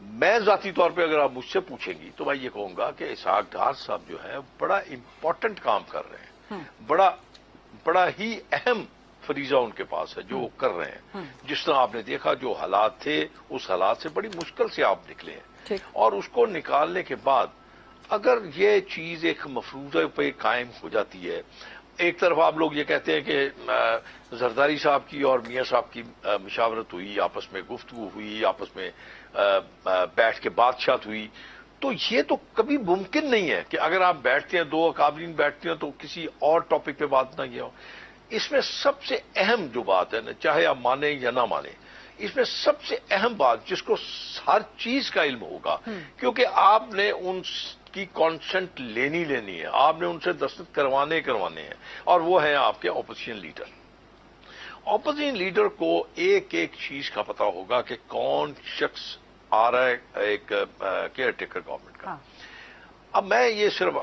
میں ذاتی طور پہ اگر آپ مجھ سے پوچھیں گی تو میں یہ کہوں گا کہ اسحاق ڈار صاحب جو ہے بڑا امپورٹنٹ کام کر رہے ہیں، بڑا ہی اہم فریضہ ان کے پاس ہے جو وہ کر رہے ہیں. جس طرح آپ نے دیکھا جو حالات تھے اس حالات سے بڑی مشکل سے آپ نکلے ہیں، اور اس کو نکالنے کے بعد اگر یہ چیز ایک مفروضے پہ قائم ہو جاتی ہے. ایک طرف آپ لوگ یہ کہتے ہیں کہ زرداری صاحب کی اور میاں صاحب کی مشاورت ہوئی، آپس میں گفتگو ہوئی، آپس میں بیٹھ کے بات چیت ہوئی، تو یہ تو کبھی ممکن نہیں ہے کہ اگر آپ بیٹھتے ہیں، دو اکابرین بیٹھتے ہیں تو کسی اور ٹاپک پہ بات نہ کیا ہو. اس میں سب سے اہم جو بات ہے نا، چاہے آپ مانیں یا نہ مانیں، اس میں سب سے اہم بات جس کو ہر چیز کا علم ہوگا، کیونکہ آپ نے ان کی کانسنٹ لینی ہے، آپ نے ان سے دستخط کروانے ہیں، اور وہ ہیں آپ کے اپوزیشن لیڈر. اپوزیشن لیڈر کو ایک چیز کا پتا ہوگا کہ کون شخص آ رہا ہے ایک کیئر ٹیکر گورنمنٹ کا. اب میں یہ صرف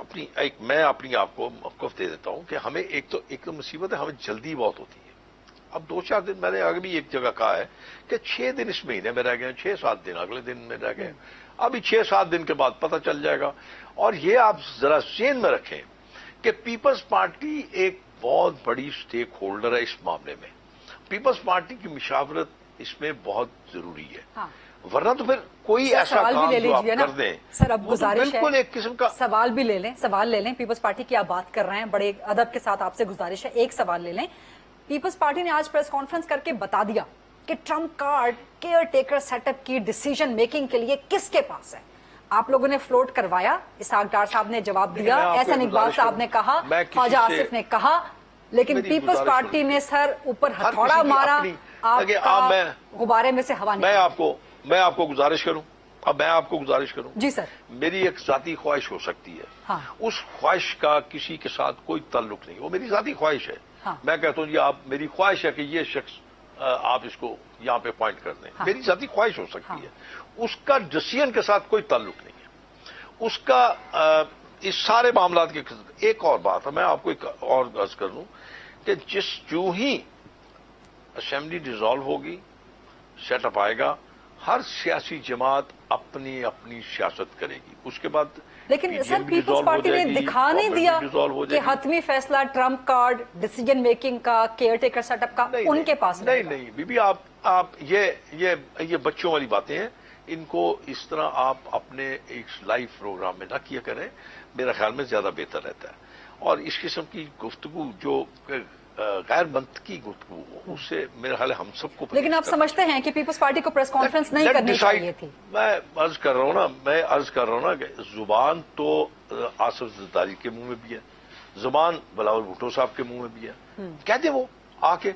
میں اپنی آپ کو موقف دے دیتا ہوں کہ ہمیں ایک تو مصیبت ہے، ہمیں جلدی بہت ہوتی ہے. اب 2-4 دن میں نے آگے بھی ایک جگہ کہا ہے کہ 6 دن اس مہینے میں رہ گئے، 6-7 دن اگلے دن میں رہ گئے. ابھی 6-7 دن کے بعد پتہ چل جائے گا. اور یہ آپ ذرا ذہن میں رکھیں کہ پیپلز پارٹی ایک بہت بڑی سٹیک ہولڈر ہے اس معاملے میں. پیپلز پارٹی کی مشاورت اس میں بہت ضروری ہے، ورنہ تو پھر کوئی ایسا کام جو آپ کر دیں. سر اب گزارش بالکل ایک قسم کا سوال بھی لے لیں. پیپلز پارٹی کی آپ بات کر رہے ہیں، بڑے ادب کے ساتھ آپ سے گزارش ہے، ایک سوال لے لیں. پیپلز پارٹی نے آج پریس کانفرنس کر کے بتا دیا کہ trump card caretaker setup کی ڈیسیژن میکنگ کے لیے کس کے پاس ہے. آپ لوگوں نے فلوٹ کروایا، اسحاق ڈار صاحب نے جواب دیا، احسن اقبال صاحب نے کہا، خواجہ آصف نے کہا، لیکن پیپلز پارٹی نے سر اوپر ہتھوڑا مارا، آپ کا غبارے میں سے ہوا نکلی. میں آپ کو گزارش کروں جی سر. میری ایک ذاتی خواہش ہو سکتی ہے، اس خواہش کا کسی کے ساتھ کوئی تعلق نہیں، وہ میری ذاتی خواہش ہے. میں کہتا ہوں یہ میری خواہش ہے کہ یہ شخص آپ اس کو یہاں پہ پوائنٹ کر دیں، میری ذاتی خواہش ہو سکتی ہے. اس کا ڈیسیژن کے ساتھ کوئی تعلق نہیں ہے. اس کا اس سارے معاملات کے ایک اور بات ہے، میں آپ کو ایک اور عرض کر دوں کہ جو ہی اسمبلی ڈیزالو ہوگی، سیٹ اپ آئے گا، ہر سیاسی جماعت اپنی سیاست کرے گی. اس کے بعد لیکن سر پیپلز پارٹی نے دکھا نہیں دیا کہ حتمی فیصلہ ٹرمپ کارڈ ڈیسیژن میکنگ کا، کیئر ٹیکر سیٹ اپ کا ان کے پاس نہیں بی بی آپ یہ بچوں والی باتیں ہیں، ان کو اس طرح آپ اپنے ایک لائیو پروگرام میں نہ کیا کریں، میرا خیال میں زیادہ بہتر رہتا ہے. اور اس قسم کی گفتگو جو غیر منطقی گفتگو اس سے میرا خیال ہے ہم سب کو. لیکن آپ سمجھتے ہیں کہ پیپلز پارٹی کو پریس کانفرنس نہیں کرنی چاہیے تھی؟ میں عرض کر رہا ہوں نا کہ زبان تو آصف زرداری کے منہ میں بھی ہے، زبان بلاول بھٹو صاحب کے منہ میں بھی ہے. کہہ دیں وہ آ کے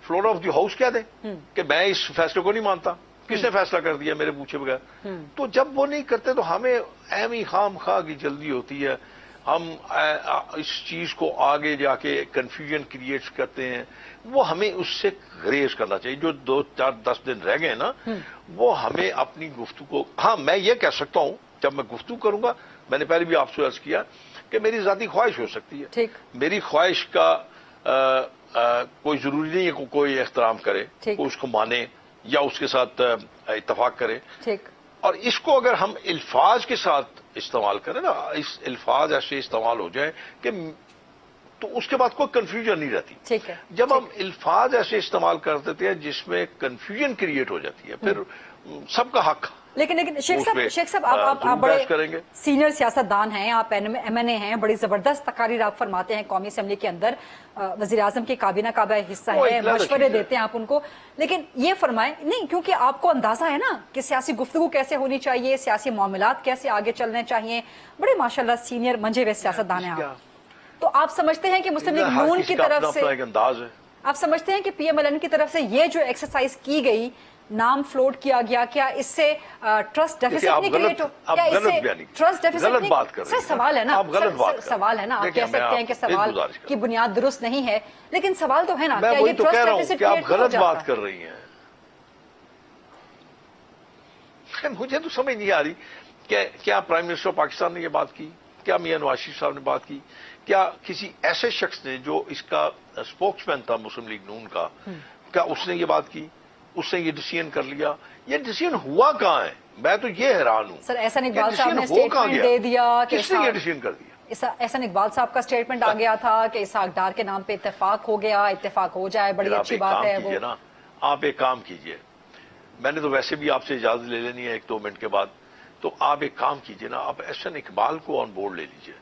فلور آف دی ہاؤس کہہ دیں کہ میں اس فیصلے کو نہیں مانتا، کس نے فیصلہ کر دیا میرے پوچھے بغیر. تو جب وہ نہیں کرتے تو ہمیں اہم خام خواہ کی جلدی ہوتی ہے، ہم اس چیز کو آگے جا کے کنفیوژن کریٹ کرتے ہیں. وہ ہمیں اس سے گریز کرنا چاہیے. جو 2-4-10 دن رہ گئے نا، وہ ہمیں اپنی گفتگو میں یہ کہہ سکتا ہوں جب میں گفتگو کروں گا، میں نے پہلے بھی آپ سے عرض کیا کہ میری ذاتی خواہش ہو سکتی ہے. میری خواہش کا کوئی ضروری نہیں ہے کہ کوئی احترام کرے، کوئی اس کو مانے یا اس کے ساتھ اتفاق کرے. اور اس کو اگر ہم الفاظ کے ساتھ استعمال کریں نا، اس الفاظ ایسے استعمال ہو جائیں کہ تو اس کے بعد کوئی کنفیوژن نہیں رہتی. جب ہم الفاظ ایسے استعمال کر دیتے ہیں جس میں کنفیوژن کریٹ ہو جاتی ہے، پھر سب کا حق. لیکن شیخ صاحب آپ بڑے سینئر سیاست دان ہیں، آپ ایم این اے ہیں، بڑی زبردست تقاریر آپ فرماتے ہیں قومی اسمبلی کے اندر، وزیر اعظم کی کابینہ کا حصہ ہے، مشورے دیتے ہیں آپ ان کو. لیکن یہ فرمائیں نہیں، کیونکہ آپ کو اندازہ ہے نا کہ سیاسی گفتگو کیسے ہونی چاہیے، سیاسی معاملات کیسے آگے چلنے چاہیے. بڑے ماشاءاللہ سینئر منجے ہوئے سیاست دان ہیں آپ. تو آپ سمجھتے ہیں کہ مسلم لیگ نون کی طرف سے، آپ سمجھتے ہیں کہ پی ایم ایل این کی طرف سے یہ جو ایکسرسائز کی گئی، نام فلوٹ کیا گیا، کیا اس سے ٹرسٹ ڈیفیسٹ نہیں کریٹ ہو؟ کیا اس سے ٹرسٹ ڈیفیسٹ نہیں؟ سر سوال ہے نا، سوال ہے نا، آپ کہہ سکتے ہیں کہ سوال کی بنیاد درست نہیں ہے، لیکن سوال تو ہے نا، کیا یہ ٹرسٹ ڈیفیسٹ کریٹ ہو جاتا؟ آپ غلط بات کر رہی ہیں. مجھے تو سمجھ نہیں آ رہی کہ کیا پرائم منسٹر پاکستان نے یہ بات کی، کیا میاں نواز شریف صاحب نے بات کی، کیا کسی ایسے شخص نے جو اس کا اسپوکس مین تھا مسلم لیگ نون کا، کیا اس نے یہ بات کی؟ اس نے یہ ڈیسیژن کر لیا. یہ ڈیسیژن ہوا کہاں ہے؟ میں تو یہ حیران ہوں. سر احسان اقبال صاحب نے اسٹیٹمنٹ دے دیا کہ کس نے یہ ڈیسیژن کر دیا؟ احسان اقبال صاحب کا اسٹیٹمنٹ آ گیا تھا کہ اسحاق ڈار کے نام پہ اتفاق ہو گیا. اتفاق ہو جائے بڑی اچھی بات ہے. وہ آپ ایک کام کیجئے, میں نے تو ویسے بھی آپ سے اجازت لے لینی ہے 1-2 منٹ کے بعد, تو آپ ایک کام کیجئے نا, آپ احسان اقبال کو آن بورڈ لے لیجئے,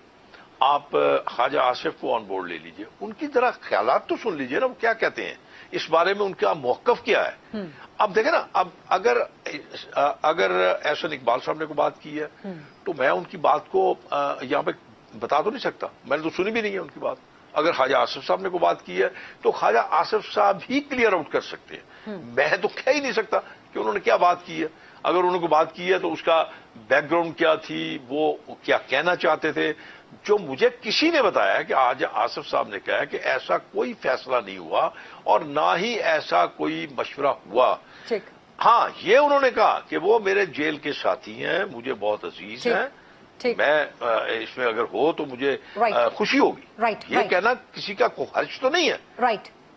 آپ خواجہ آصف کو آن بورڈ لے لیجئے, ان کی ذرا خیالات تو سن لیجئے نا, وہ کیا کہتے ہیں اس بارے میں, ان کا موقف کیا ہے. اب دیکھیں نا, اب اگر احسان اقبال صاحب نے کوئی بات کی ہے تو میں ان کی بات کو یہاں پہ بتا تو نہیں سکتا, میں نے تو سنی بھی نہیں ہے ان کی بات. اگر خواجہ آصف صاحب نے کوئی بات کی ہے تو خواجہ آصف صاحب ہی کلیئر آؤٹ کر سکتے ہیں, میں تو کہہ ہی نہیں سکتا کہ انہوں نے کیا بات کی ہے. اگر انہوں نے کوئی بات کی ہے تو اس کا بیک گراؤنڈ کیا تھی, وہ کیا کہنا چاہتے تھے. جو مجھے کسی نے بتایا کہ آج آصف صاحب نے کہا کہ ایسا کوئی فیصلہ نہیں ہوا اور نہ ہی ایسا کوئی مشورہ ہوا. ہاں, یہ انہوں نے کہا کہ وہ میرے جیل کے ساتھی ہیں, مجھے بہت عزیز ہیں, میں اس میں اگر ہو تو مجھے خوشی ہوگی. یہ کہنا کسی کا کوئی حرج تو نہیں ہے.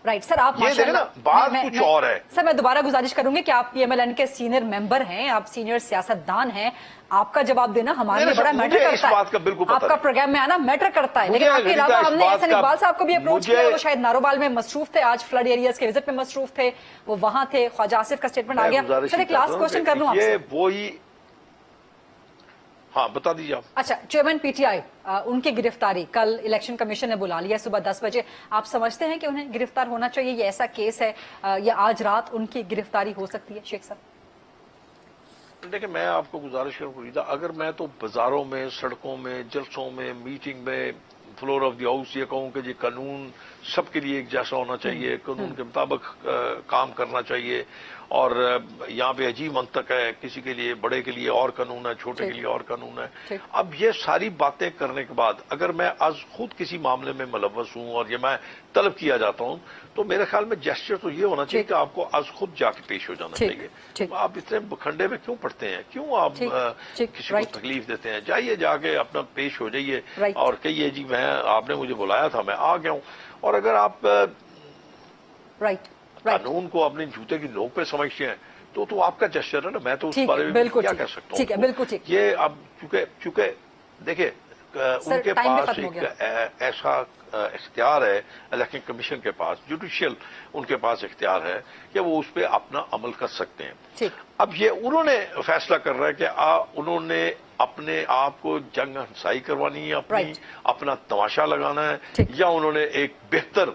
رائٹ سر, آپ یہ دیکھیں نا, بات کچھ اور ہے. سر میں دوبارہ گزارش کروں گی کہ آپ پی ایم ایل این کے سینئر ممبر ہیں, آپ سینئر سیاستدان ہیں, آپ کا جواب دینا ہمارے لیے بڑا میٹر کرتا ہے. آپ کا پروگرام میں آنا میٹر کرتا ہے. لیکن آپ کے علاوہ ہم نے احسان اقبال صاحب کو بھی اپروچ کیا, وہ شاید ناروبال میں مصروف تھے, آج فلڈ ایریاز کے وزٹ میں مصروف تھے, وہ وہاں تھے. خواجہ آصف کا اسٹیٹمنٹ آ گیا. سر ایک لاسٹ کوشچن کر لوں آپ سے. وہی, ہاں بتا دیجیے آپ. اچھا, چیئرمین پی ٹی آئی, ان کی گرفتاری کل الیکشن کمیشن نے بلا لیا صبح 10 بجے. آپ سمجھتے ہیں کہ انہیں گرفتار ہونا چاہیے, یہ ایسا کیس ہے یا آج رات ان کی گرفتاری ہو سکتی ہے؟ شیخ صاحب دیکھیں, میں آپ کو گزارش کروں گا, اگر میں تو بازاروں میں, سڑکوں میں, جلسوں میں, میٹنگ میں, فلور آف دی ہاؤس یہ کہوں کہ یہ قانون سب کے لیے ایک جیسا ہونا چاہیے, قانون کے مطابق کام کرنا چاہیے, اور یہاں پہ عجیب منطق ہے, کسی کے لیے بڑے کے لیے اور قانون ہے, چھوٹے کے لیے اور قانون ہے. اب یہ ساری باتیں کرنے کے بعد اگر میں از خود کسی معاملے میں ملوث ہوں اور یہ میں طلب کیا جاتا ہوں تو میرے خیال میں جیسچر تو یہ ہونا چاہیے کہ آپ کو از خود جا کے پیش ہو جانا چاہیے. آپ اتنے بکھنڈے میں کیوں پڑتے ہیں, کیوں آپ کسی کو تکلیف دیتے ہیں؟ جائیے, جا کے اپنا پیش ہو جائیے اور کہیے جی میں, آپ نے مجھے بلایا تھا, میں آ گیا ہوں. اور اگر آپ قانون کو اپنے جوتے کی نوک پہ سمجھتے ہیں تو آپ کا جسچر ہے نا, میں تو اس بارے میں کیا کہہ سکتا ہوں. یہ اب چونکہ دیکھیں ان کے پاس ایک ایسا اختیار ہے الیکشن کمیشن کے پاس, جوڈیشل ان کے پاس اختیار ہے کہ وہ اس پہ اپنا عمل کر سکتے ہیں. اب یہ انہوں نے فیصلہ کر رہا ہے کہ انہوں نے اپنے آپ کو جنگ ہنسائی کروانی ہے, اپنا تماشا لگانا ہے, یا انہوں نے ایک بہتر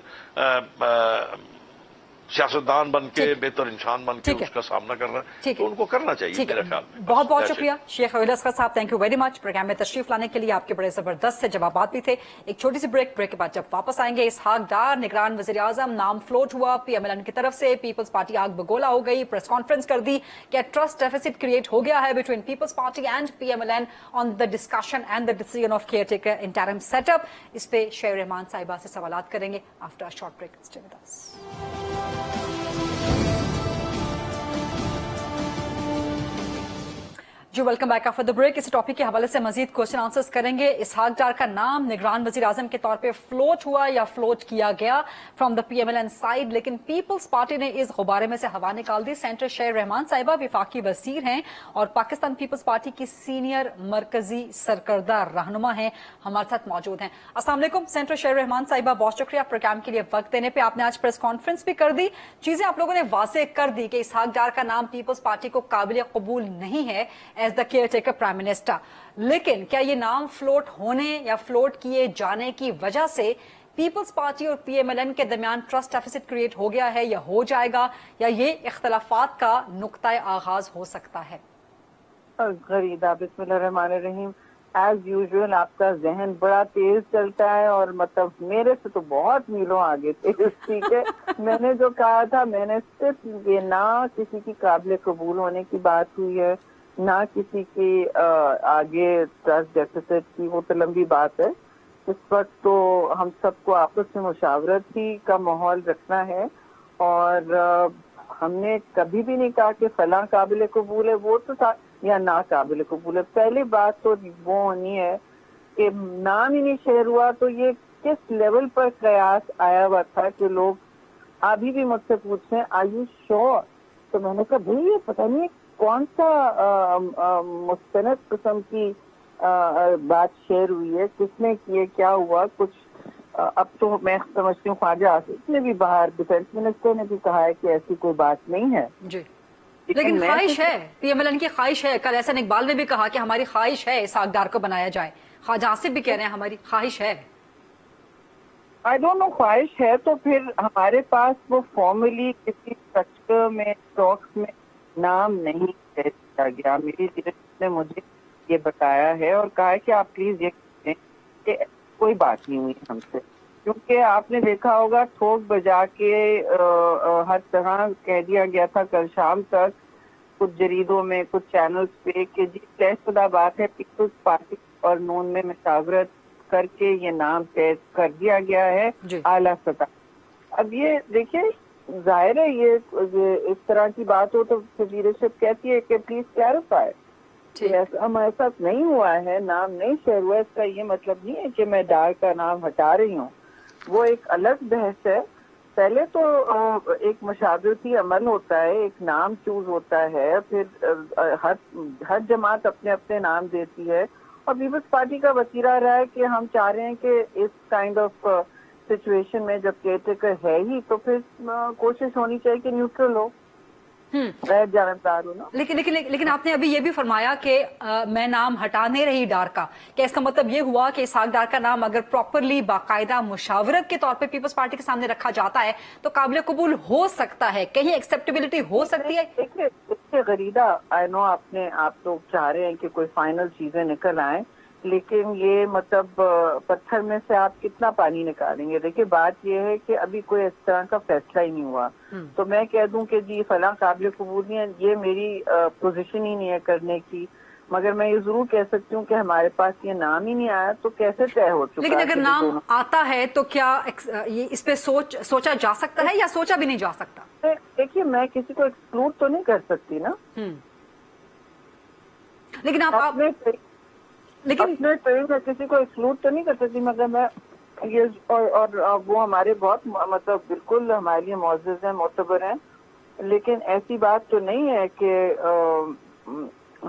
سیاستدان بن کے, بہتر انسان بن کے اس کا سامنا کرنا ہے, تو ان کو کرنا چاہیے میرے خیال میں. بہت بہت شکریہ شیخ عویل Asghar sahib, thank you very much programme میں تشریف لانے کے لیے. آپ کے بڑے زبردست سے جوابات بھی تھے. ایک چھوٹی سی بریک کے بعد جب واپس آئیں گے, اسحاق ڈار نگران وزیر اعظم, نام فلوٹ ہوا پی ایم ایل این کی طرف سے, پیپلز پارٹی آگ بگولا ہو گئی, پریس کانفرنس کر دی کہ ٹرسٹ ڈیفیسٹ کریٹ ہو گیا ہے between Peoples Party and P M L N on the discussion and the decision of caretaker interim set up. اس پہ شیخ رحمان صاحبہ سے سوالات کریں گے after short break. Stay with us. جی welcome back after the break. اس ٹاپک کے حوالے سے مزید کوشچن آنسرز کریں گے. اسحاق ڈار کا نام نگران وزیر اعظم کے طور پہ فلوٹ ہوا یا فلوٹ کیا گیا from the P M L N side, لیکن پیپلز پارٹی نے اس غبارے میں سے ہوا نکال دی. سینٹر شیخ رحمان صاحبہ وفاقی وزیر ہیں اور پاکستان پیپلز پارٹی کی سینئر مرکزی سرکردہ رہنما ہیں, ہمارے ساتھ موجود ہیں. السلام علیکم سینٹر شیخ رحمان صاحبہ, بہت شکریہ پروگرام کے لیے وقت دینے پہ. آپ نے آج پریس کانفرنس بھی کر دی, چیزیں آپ لوگوں نے واضح کر دی کہ اسحاق ڈار کا نام پیپلز پارٹی کو قابل قبول نہیں ہے as the care taker prime minister, لیکن کیا یہ نام فلوٹ ہونے یا فلوٹ کیے جانے کی وجہ سے پیپلز پارٹی اور پی ایم ایل این کے درمیان ٹرسٹ ڈیفیسٹ کریٹ ہو گیا ہے یا ہو جائے گا, یا یہ اختلافات کا نقطۂ آغاز ہو سکتا ہے؟ غریدہ, بسم اللہ الرحمن الرحیم. ایز یوزول آپ کا ذہن بڑا تیز چلتا ہے اور مطلب میرے سے تو بہت میلوں آگے تھے. ٹھیک ہے, میں نے جو کہا تھا, میں نے صرف یہ نہ کسی کی قابل قبول ہونے کی بات ہوئی ہے, نہ کسی کی آگے ٹرسٹ ڈیفیسٹ کی, وہ تو لمبی بات ہے. اس وقت تو ہم سب کو آپس میں مشاورت ہی کا ماحول رکھنا ہے, اور ہم نے کبھی بھی نہیں کہا کہ فلاں قابل قبول ہے, وہ تو تھا, یا نا قابل قبول ہے. پہلی بات تو وہ ہونی ہے کہ نام ہی نہیں شیئر ہوا تو یہ کس لیول پر قیاس آیا ہوا تھا کہ لوگ ابھی بھی مجھ سے پوچھتے ہیں آر یو شیور تو میں نے کہا بھائی یہ پتہ نہیں کون سا مستند قسم کی بات شیئر ہوئی ہے, کس نے کیے, کیا ہوا کچھ. اب تو میں سمجھتی ہوں خواجہ آصف نے بھی باہر ڈیفینس منسٹر نے بھی کہا ہے کہ ایسی کوئی بات نہیں ہے. جی لیکن خواہش ہے, پی ایم ایل این کی خواہش ہے. کل احسن اقبال نے بھی کہا کہ ہماری خواہش ہے اسحاق ڈار کو بنایا جائے. خواجہ آصف بھی کہہ رہے ہیں ہماری خواہش ہے. آئی ڈونٹ نو خواہش ہے تو پھر ہمارے پاس وہ فارملی کسی اسٹرکچر میں ٹاکس میں نام نہیں دیا گیا. میری لیڈرشپ نے مجھے یہ بتایا ہے اور کہا ہے کہ آپ پلیز یہ کہیں کہ کوئی بات نہیں ہوئی ہم سے, کیونکہ آپ نے دیکھا ہوگا ٹھوک بجا کے ہر طرح کہہ دیا گیا تھا کل شام تک کچھ جریدوں میں کچھ چینلز پہ کہ جی طے شدہ بات ہے پیپلز پارٹی اور نون میں مشاورت کر کے یہ نام طے کر دیا گیا ہے اعلیٰ سطح. اب یہ دیکھیے ظاہر ہے یہ اس طرح کی بات ہو تو لیڈرشپ کہتی ہے کہ پلیز کلیریفائی. ہمارے ساتھ نہیں ہوا ہے, نام نہیں شیئر ہوا, اس کا یہ مطلب نہیں ہے کہ میں ڈار کا نام ہٹا رہی ہوں. وہ ایک الگ بحث ہے. پہلے تو ایک مشاورتی عمل ہوتا ہے, ایک نام چوز ہوتا ہے, پھر ہر جماعت اپنے اپنے نام دیتی ہے, اور پیپلز پارٹی کا وتیرہ رہا ہے کہ ہم چاہ رہے ہیں کہ اس کائنڈ آف سچویشن میں جب کیئر ٹیکر ہے ہی تو پھر کوشش ہونی چاہیے کہ نیوٹرل ہو, غیر جانبدار ہو نا. لیکن آپ نے ابھی یہ بھی فرمایا کہ میں نام ہٹا نہیں رہی ڈار کا. کیا اس کا مطلب یہ ہوا کہ اسحاق ڈار کا نام اگر پراپرلی باقاعدہ مشاورت کے طور پہ پیپلز پارٹی کے سامنے رکھا جاتا ہے تو قابل قبول ہو سکتا ہے, کہیں ایکسیپٹیبلٹی ہو سکتی ہے؟ دیکھیے غریدہ, آئی نو آپ لوگ چاہ رہے ہیں کہ کوئی فائنل چیزیں نکل آئیں, لیکن یہ مطلب پتھر میں سے آپ کتنا پانی نکالیں گے. دیکھیے بات یہ ہے کہ ابھی کوئی اس طرح کا فیصلہ ہی نہیں ہوا تو میں کہہ دوں کہ جی فلاں قابل قبول نہیں ہے, یہ میری پوزیشن ہی نہیں ہے کرنے کی. مگر میں یہ ضرور کہہ سکتی ہوں کہ ہمارے پاس یہ نام ہی نہیں آیا تو کیسے طے ہو چکا. لیکن اگر نام آتا ہے تو کیا اس پہ سوچا جا سکتا ہے یا سوچا بھی نہیں جا سکتا؟ دیکھیے میں کسی کو ایکسکلوڈ تو نہیں کر سکتی نا, لیکن آپ اپنے ٹرین میں کسی کو ایکسکلوڈ تو نہیں کر سکتی. مگر میں یہ اور وہ ہمارے بہت مطلب بالکل ہمارے لیے معزز ہیں, معتبر ہیں, لیکن ایسی بات تو نہیں ہے کہ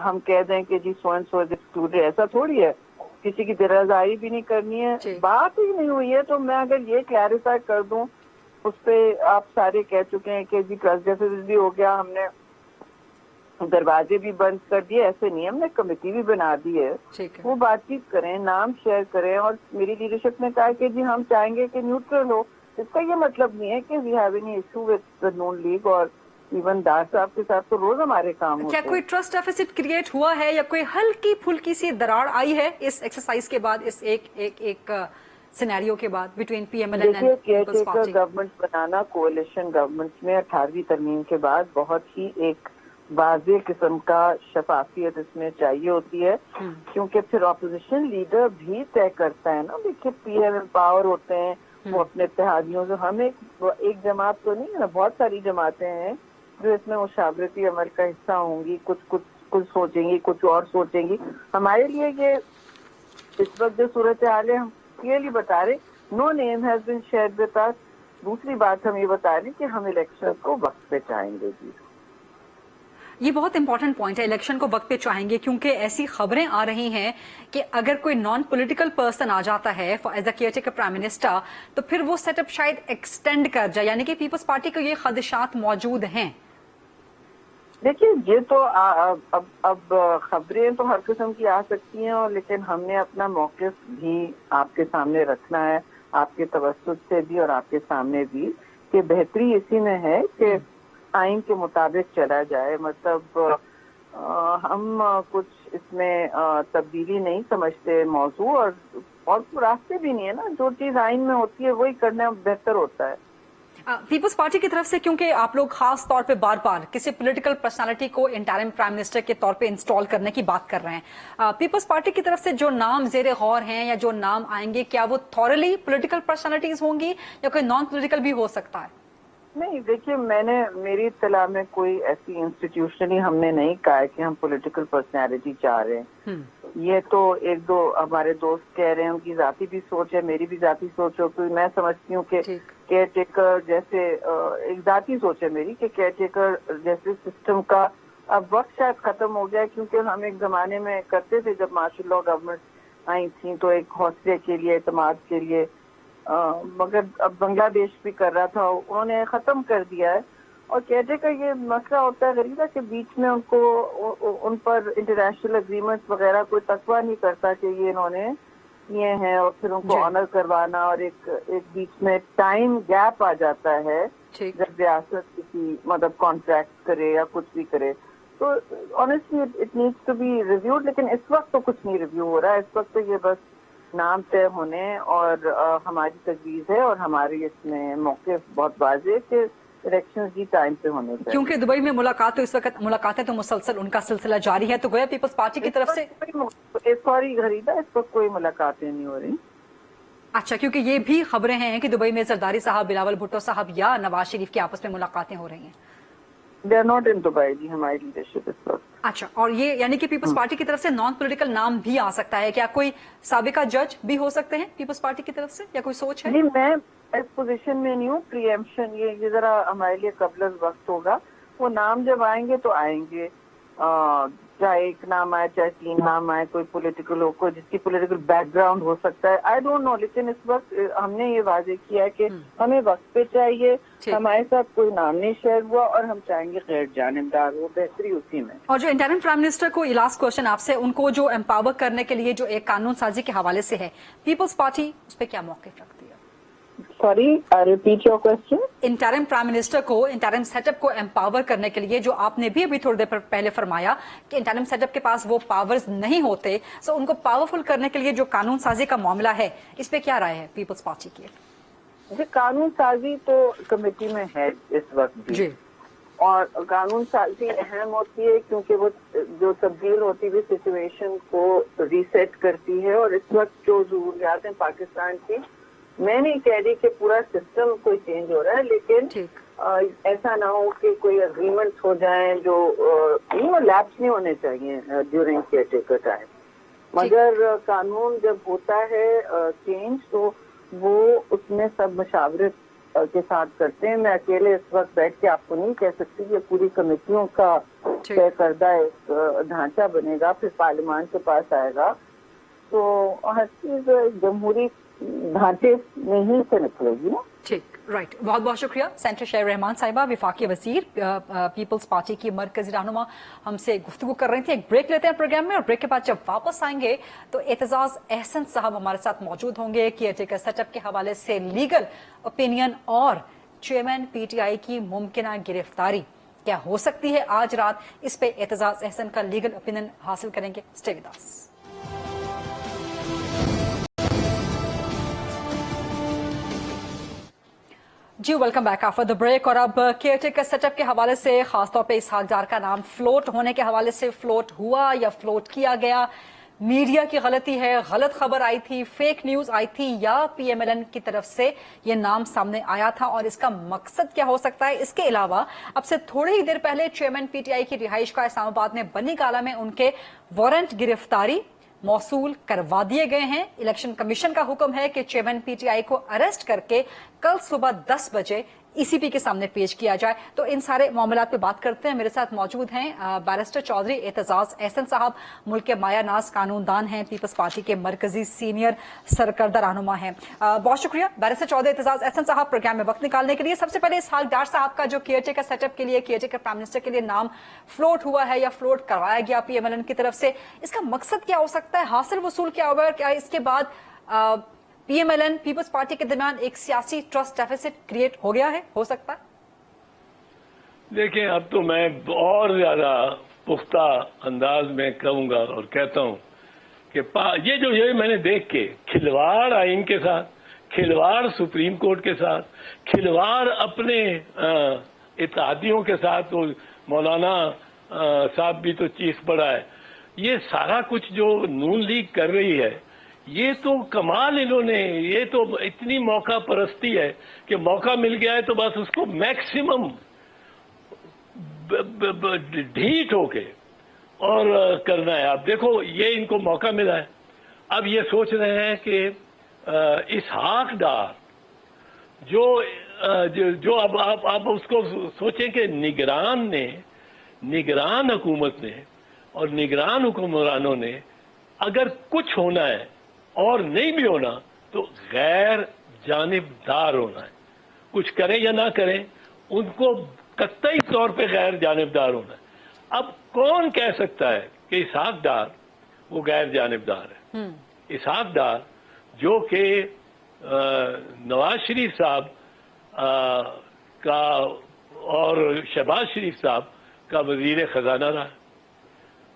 ہم کہہ دیں کہ جی so and so is excluded. ایسا تھوڑی ہے, کسی کی درازائی بھی نہیں کرنی ہے, بات ہی نہیں ہوئی ہے. تو میں اگر یہ کلیریفائی کر دوں, اس پہ آپ سارے کہہ چکے ہیں کہ جی پریس ڈیفیس بھی ہو گیا, ہم نے دروازے بھی بند کر دیے. ایسے نہیں, ہم نے کمیٹی بھی بنا دی ہے, وہ بات چیت کریں, نام شیئر کریں. اور میری لیڈرشپ نے کہا کہ جی ہم چاہیں گے کہ نیوٹرل ہو. اس کا یہ مطلب نہیں ہے کہ we have any issue with Noon League, اور ایون ڈار صاحب کے ساتھ تو روز ہمارے کام ہوتے ہیں. کیا کوئی ٹرسٹ ڈیفیسٹ کریٹ ہوا ہے یا کوئی ہلکی پھلکی سی دراڑ آئی ہے اس ایکسرسائز کے بعد, اس ایک سینیریو کے بعد between P M L N and Peoples Party? Government بنانا کوalition گورنمنٹ میں 18ویں ترمیم کے بعد بہت ہی ایک واضح قسم کا شفافیت اس میں چاہیے ہوتی ہے, کیونکہ پھر اپوزیشن لیڈر بھی طے کرتا ہے نا. دیکھیے پی ایم پاور ہوتے ہیں, وہ اپنے اتحادیوں سے, ہم ایک جماعت تو نہیں ہے نا, بہت ساری جماعتیں ہیں جو اس میں مشاورتی عمل کا حصہ ہوں گی. کچھ سوچیں گی, کچھ اور سوچیں گی. ہمارے لیے یہ اس وقت جو صورتحال ہے ہم کلیئرلی بتا رہے, no name has been shared with us. دوسری بات ہم یہ بتا رہے کہ ہم الیکشن کو وقت پہ چاہیں گے. جی یہ بہت امپورٹنٹ پوائنٹ ہے, الیکشن کو وقت پہ چاہیں گے, کیونکہ ایسی خبریں آ رہی ہیں کہ اگر کوئی نان پولیٹیکل پرسن آ جاتا ہے as a care taker prime minister تو پھر وہ سیٹ اپ شاید ایکسٹینڈ کر جائے, یعنی کہ پیپلز پارٹی کو یہ خدشات موجود ہیں. دیکھیے یہ تو اب خبریں تو ہر قسم کی آ سکتی ہیں, اور لیکن ہم نے اپنا موقف بھی آپ کے سامنے رکھنا ہے, آپ کے توسط سے بھی اور آپ کے سامنے بھی, کہ بہتری اسی میں ہے کہ آئین کے مطابق چلا جائے. مطلب ہم کچھ اس میں تبدیلی نہیں سمجھتے موضوع, اور راستے بھی نہیں ہے نا. جو چیز آئین میں ہوتی ہے وہی کرنا بہتر ہوتا ہے. پیپلز پارٹی کی طرف سے, کیونکہ آپ لوگ خاص طور پہ بار بار کسی پولیٹیکل پرسنالٹی کو انٹرم پرائم منسٹر کے طور پہ انسٹال کرنے کی بات کر رہے ہیں, پیپلز پارٹی کی طرف سے جو نام زیر غور ہیں یا جو نام آئیں گے, کیا وہ تھورلی پولیٹیکل پرسنالٹیز ہوں گی یا کوئی نان پولیٹیکل بھی ہو سکتا ہے؟ نہیں دیکھیے, میری اطلاع میں کوئی ایسی انسٹیٹیوشنلی ہم نے نہیں کہا ہے کہ ہم پولیٹیکل پرسنالٹی چاہ رہے ہیں. یہ تو ایک دو ہمارے دوست کہہ رہے ہیں, ان کی ذاتی بھی سوچ ہے, میری بھی ذاتی سوچ ہو. کوئی میں سمجھتی ہوں کہ کیئر ٹیکر جیسے ایک ذاتی سوچ ہے میری کہ کیئر ٹیکر جیسے سسٹم کا اب وقت شاید ختم ہو گیا، کیونکہ ہم ایک زمانے میں کرتے تھے جب ماشاء اللہ گورنمنٹ آئی تھیں تو ایک حوصلے کے لیے، اعتماد کے لیے، مگر اب بنگلہ دیش بھی کر رہا تھا، انہوں نے ختم کر دیا ہے. اور کہتے کا یہ مسئلہ ہوتا ہے غریبہ کہ بیچ میں ان پر انٹرنیشنل اگریمنٹس وغیرہ کوئی تقویٰ نہیں کرتا کہ یہ انہوں نے یہ ہیں، اور پھر ان کو آنر کروانا، اور ایک بیچ میں ٹائم گیپ آ جاتا ہے جب ریاست کسی مطلب کانٹریکٹ کرے یا کچھ بھی کرے. تو honestly it needs to be reviewed, لیکن اس وقت تو کچھ نہیں ریویو ہو رہا ہے. اس وقت تو یہ بس نام طے ہونے اور ہماری تجویز ہے اور ہماری اس میں موقف بہت واضح کہ الیکشن کی ٹائم پہ ہونے چاہیے. کیونکہ دبئی میں ملاقات تو اس وقت ملاقاتیں تو مسلسل ان کا سلسلہ جاری ہے، تو گویا پیپلز پارٹی کی طرف سے سوری غریبہ اس وقت کوئی ملاقاتیں نہیں ہو رہی. اچھا، کیونکہ یہ بھی خبریں ہیں کہ دبئی میں زرداری صاحب، بلاول بھٹو صاحب یا نواز شریف کی آپس میں ملاقاتیں ہو رہی ہیں. They are not in Dubai جی، ہماری لیڈرشپ اس وقت. اچھا، اور یہ یعنی کہ پیپلز پارٹی کی طرف سے نان پولیٹیکل نام بھی آ سکتا ہے، کیا کوئی سابقہ جج بھی ہو سکتے ہیں پیپلز پارٹی کی طرف سے، یا کوئی سوچ ہے؟ جی میں اس پوزیشن میں نہیں ہوں. پری ایمپشن یہ ذرا ہمارے لیے قبل از وقت ہوگا. وہ نام جب آئیں گے تو آئیں گے، چاہے ایک نام آئے چاہے 3 نام آئے، کوئی پولیٹیکل ہو، کوئی جس کی پولیٹیکل بیک گراؤنڈ ہو سکتا ہے، آئی ڈونٹ نو. لیکن اس وقت ہم نے یہ واضح کیا ہے کہ ہمیں وقت پہ چاہیے، ہمارے ساتھ کوئی نام نہیں شیئر ہوا، اور ہم چاہیں گے غیر جانبدار ہو، بہتری اسی میں. اور جو انٹرم پرائم منسٹر کو، یہ لاسٹ کوشچن آپ سے، ان کو جو امپاور کرنے کے لیے جو ایک قانون سازی کے حوالے سے ہے، پیپلز پارٹی اس پہ کیا موقف رکھتی ہے؟ Sorry repeat your question. Interim prime minister کو، انٹرم سیٹ اپ کو امپاور کرنے کے لیے، جو آپ نے بھی ابھی تھوڑی دیر پہلے فرمایا کہ انٹرم سیٹ اپ کے پاس وہ پاورز نہیں ہوتے، سو ان کو پاورفل کرنے کے لیے جو قانون سازی کا معاملہ ہے، اس پہ کیا رائے ہے پیپلز پارٹی کی؟ جی قانون سازی تو کمیٹی میں ہے اس وقت بھی، اور قانون سازی اہم ہوتی ہے کیونکہ وہ جو تبدیل ہوتی ہوئی سچویشن کو ریسیٹ کرتی ہے. اور اس وقت جو ضروریات ہیں پاکستان کی، میں نہیں کہہ رہی کہ پورا سسٹم کوئی چینج ہو رہا ہے، لیکن ایسا نہ ہو کہ کوئی اگریمنٹس ہو جائیں جو لیپس نہیں ہونے چاہیے ڈیورنگ کیئر ٹیکر ٹائم. مگر قانون جب ہوتا ہے چینج تو وہ اس میں سب مشاورت کے ساتھ کرتے ہیں. میں اکیلے اس وقت بیٹھ کے آپ کو نہیں کہہ سکتی، یہ پوری کمیٹیوں کا طے کردہ ایک ڈھانچہ بنے گا، پھر پارلیمان کے پاس آئے گا. تو ہر چیز جمہوری ڈھانچے میں ہی سے نکلے گی نا. ٹھیک، رائٹ. بہت بہت شکریہ سینٹر شہر رحمان صاحبہ، وفاقی وزیر، پیپلز پارٹی کی مرکزی رہنما، ہم سے گفتگو کر رہی تھی. ایک بریک لیتے ہیں پروگرام میں، اور بریک کے بعد جب واپس آئیں گے تو اعتزاز احسن صاحب ہمارے ساتھ موجود ہوں گے، کیئر ٹیکر سیٹ اپ کے حوالے سے لیگل اوپینین اور چیئرمین پی ٹی آئی کی ممکنہ گرفتاری کیا ہو سکتی ہے آج رات، اس پہ اعتزاز احسن کا لیگل اوپینین حاصل کریں گے. Stay with us. جی welcome back after the break. اور اب کیئر ٹیکر سیٹ اپ کے حوالے سے، خاص طور پہ اسحاق ڈار کا نام فلوٹ ہونے کے حوالے سے، فلوٹ ہوا یا فلوٹ کیا گیا، میڈیا کی غلطی ہے، غلط خبر آئی تھی، فیک نیوز آئی تھی، یا پی ایم ایل این کی طرف سے یہ نام سامنے آیا تھا، اور اس کا مقصد کیا ہو سکتا ہے؟ اس کے علاوہ اب سے تھوڑی ہی دیر پہلے چیئرمین پی ٹی آئی کی رہائش کا اسلام آباد میں بنی کالا میں ان کے وارنٹ گرفتاری موصول کروا دیے گئے ہیں. الیکشن کمیشن کا حکم ہے کہ چیئرمین پی ٹی آئی کو اریسٹ کر کے کل صبح 10 بجے ای سی پی کے سامنے پیش کیا جائے. تو ان سارے معاملات پہ بات کرتے ہیں. میرے ساتھ موجود ہیں بیرسٹر چودھری اعتزاز احسن صاحب، ملک کے مایہ ناز قانون دان ہیں، پیپلز پارٹی کے مرکزی سینئر سرکردہ رہنما ہیں. بہت شکریہ بیرسٹر چودھری اعتزاز احسن صاحب پروگرام میں وقت نکالنے کے لیے. سب سے پہلے اسحاق ڈار صاحب کا جو کیئر ٹیکر سیٹ اپ کے لیے، کیئر ٹیکر پرائم منسٹر کے لیے نام فلوٹ ہوا ہے یا فلوٹ کروایا گیا پی ایم ایل این کی طرف سے، اس کا مقصد کیا ہو سکتا ہے؟ حاصل وصول کیا ہوگا؟ کیا اس کے بعد P M L N Peoples Party کے درمیان ایک سیاسی ٹرسٹ ڈیفیسٹ کریٹ ہو گیا ہے، ہو سکتا ہے؟ دیکھیں، اب تو میں اور زیادہ پختہ انداز میں کہوں گا اور کہتا ہوں کہ یہ میں نے دیکھ کے کھلواڑ آئین کے ساتھ، کھلواڑ سپریم کورٹ کے ساتھ، کھلواڑ اپنے اتحادیوں کے ساتھ، مولانا صاحب بھی تو چیف بڑا ہے، یہ سارا کچھ جو نون لیگ کر رہی ہے، یہ تو کمال انہوں نے، یہ تو اتنی موقع پرستی ہے کہ موقع مل گیا ہے تو بس اس کو میکسیمم ڈھیٹ ہو کے اور کرنا ہے. اب دیکھو یہ ان کو موقع ملا ہے، اب یہ سوچ رہے ہیں کہ اسحاق ڈار جو اب آپ اس کو سوچیں کہ نگران حکومت نے اور نگران حکمرانوں نے اگر کچھ ہونا ہے اور نہیں بھی ہونا تو غیر جانبدار ہونا ہے. کچھ کریں یا نہ کریں ان کو قطعی طور پہ غیر جانبدار ہونا ہے. اب کون کہہ سکتا ہے کہ اسحاق ڈار وہ غیر جانبدار ہے؟ اسحاق ڈار جو کہ نواز شریف صاحب کا اور شہباز شریف صاحب کا وزیر خزانہ رہا،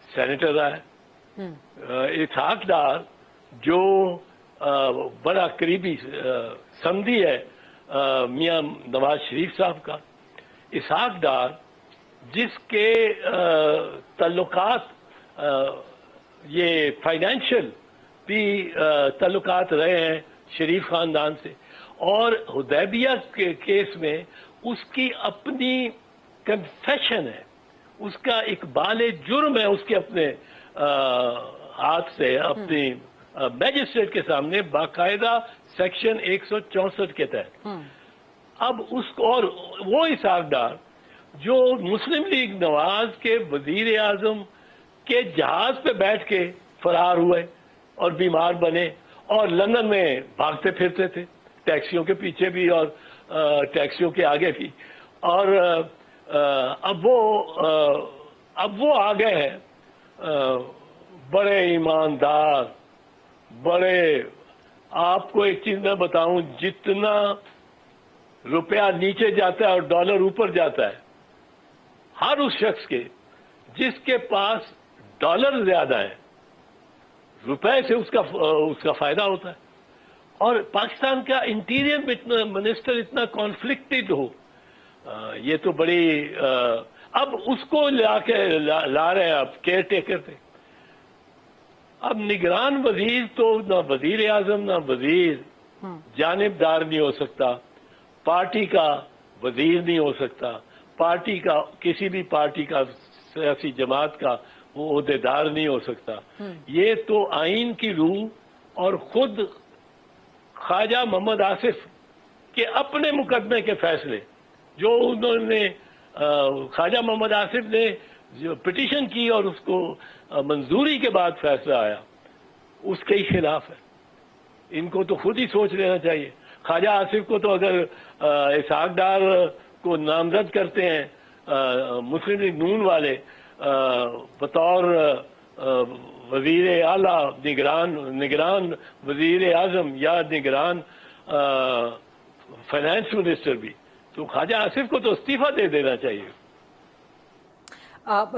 سینیٹر رہا ہے. اسحاق ڈار جو بڑا قریبی سمدھی ہے میاں نواز شریف صاحب کا. اسحاق ڈار جس کے تعلقات یہ فائنینشیل بھی تعلقات رہے ہیں شریف خاندان سے، اور حدیبیہ کے کیس میں اس کی اپنی کنفیشن ہے، اس کا اقبال جرم ہے اس کے اپنے ہاتھ سے اپنی میجسٹریٹ کے سامنے باقاعدہ سیکشن 164 کے تحت. اب اس اور وہ اسحاق ڈار جو مسلم لیگ نواز کے وزیر اعظم کے جہاز پہ بیٹھ کے فرار ہوئے اور بیمار بنے اور لندن میں بھاگتے پھرتے تھے، ٹیکسیوں کے پیچھے بھی اور ٹیکسیوں کے آگے بھی. اور اب وہ آ گئے ہیں بڑے ایماندار، بڑے. آپ کو ایک چیز میں بتاؤں، جتنا روپیہ نیچے جاتا ہے اور ڈالر اوپر جاتا ہے، ہر اس شخص کے جس کے پاس ڈالر زیادہ ہے روپے سے اس کا فائدہ ہوتا ہے. اور پاکستان کا انٹیریئر منسٹر اتنا کانفلکٹڈ ہو، یہ تو بڑی اب اس کو لا رہے ہیں اب کیئر ٹیکر تھے. اب نگران وزیر تو نہ وزیر اعظم نہ وزیر جانبدار نہیں ہو سکتا، پارٹی کا وزیر نہیں ہو سکتا، پارٹی کا کسی بھی پارٹی کا سیاسی جماعت کا وہ عہدیدار نہیں ہو سکتا. یہ تو آئین کی روح اور خود خواجہ محمد آصف کے اپنے مقدمے کے فیصلے جو انہوں نے خواجہ محمد آصف نے جو پٹیشن کی اور اس کو منظوری کے بعد فیصلہ آیا اس کے ہی خلاف ہے. ان کو تو خود ہی سوچ لینا چاہیے. خواجہ آصف کو تو اگر اسحاق ڈار کو نامزد کرتے ہیں مسلم لیگ نون والے بطور وزیر اعلیٰ، نگران وزیر اعظم یا نگران فائنانس منسٹر بھی، تو خواجہ آصف کو تو استعفیٰ دے دینا چاہیے.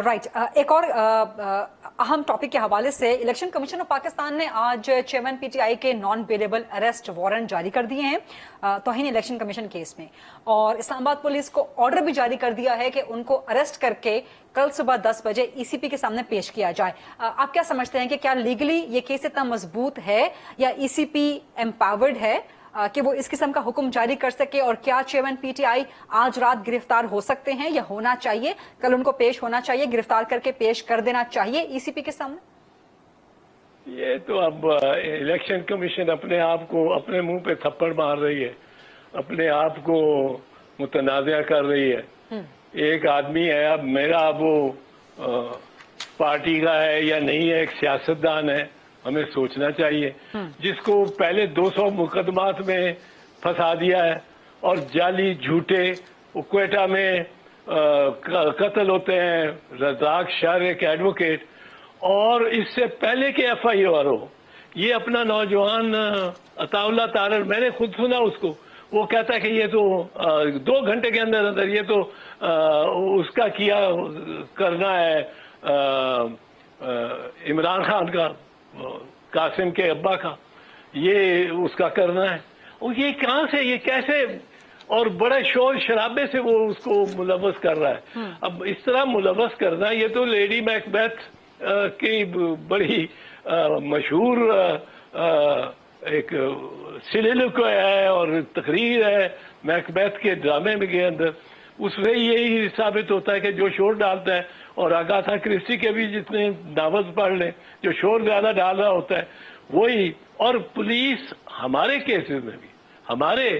رائٹ. ایک اور اہم ٹاپک کے حوالے سے الیکشن کمیشن آف پاکستان نے آج چیئرمین پی ٹی آئی کے نان بیلیبل اریسٹ وارنٹ جاری کر دیے ہیں توہین الیکشن کمیشن کیس میں، اور اسلام آباد پولیس کو آرڈر بھی جاری کر دیا ہے کہ ان کو اریسٹ کر کے کل صبح 10 بجے ای سی پی کے سامنے پیش کیا جائے. آپ کیا سمجھتے ہیں کہ کیا لیگلی یہ کیس اتنا مضبوط ہے یا ای سی پی امپاورڈ ہے کہ وہ اس قسم کا حکم جاری کر سکے، اور کیا چیئرمین پی ٹی آئی آج رات گرفتار ہو سکتے ہیں یا ہونا چاہیے، کل ان کو پیش ہونا چاہیے، گرفتار کر کے پیش کر دینا چاہیے ای سی پی کے سامنے؟ یہ تو اب الیکشن کمیشن اپنے آپ کو اپنے منہ پہ تھپڑ مار رہی ہے، اپنے آپ کو متنازع کر رہی ہے. ایک آدمی ہے، اب میرا وہ پارٹی کا ہے یا نہیں ہے، ایک سیاستدان ہے، ہمیں سوچنا چاہیے، جس کو پہلے 200 مقدمات میں پھنسا دیا ہے اور جعلی جھوٹے. کوئٹہ میں قتل ہوتے ہیں رزاق شاہ ایک ایڈوکیٹ، اور اس سے پہلے کہ ایف آئی آر ہو یہ اپنا نوجوان عطا اللہ تارڑ، میں نے خود سنا اس کو، وہ کہتا ہے کہ یہ تو 2 گھنٹے کے اندر اندر یہ تو اس کا کیا کرنا ہے عمران خان کا، قاسم کے ابا کا، یہ اس کا کرنا ہے. اور یہ کہاں سے، یہ کیسے، اور بڑے شور شرابے سے وہ اس کو ملوث کر رہا ہے. اب اس طرح ملوث کرنا، یہ تو لیڈی میک بیتھ کی بڑی مشہور ایک سلیلوکو ہے اور تقریر ہے میک بیتھ کے ڈرامے میں کے اندر. اس سے یہی ثابت ہوتا ہے کہ جو شور ڈالتا ہے، اور اگاتھا کرسٹی کے بھی جتنے ناولز پڑھ لیں، جو شور زیادہ ڈال رہا ہوتا ہے وہی. اور پولیس ہمارے کیسز میں بھی، ہمارے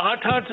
8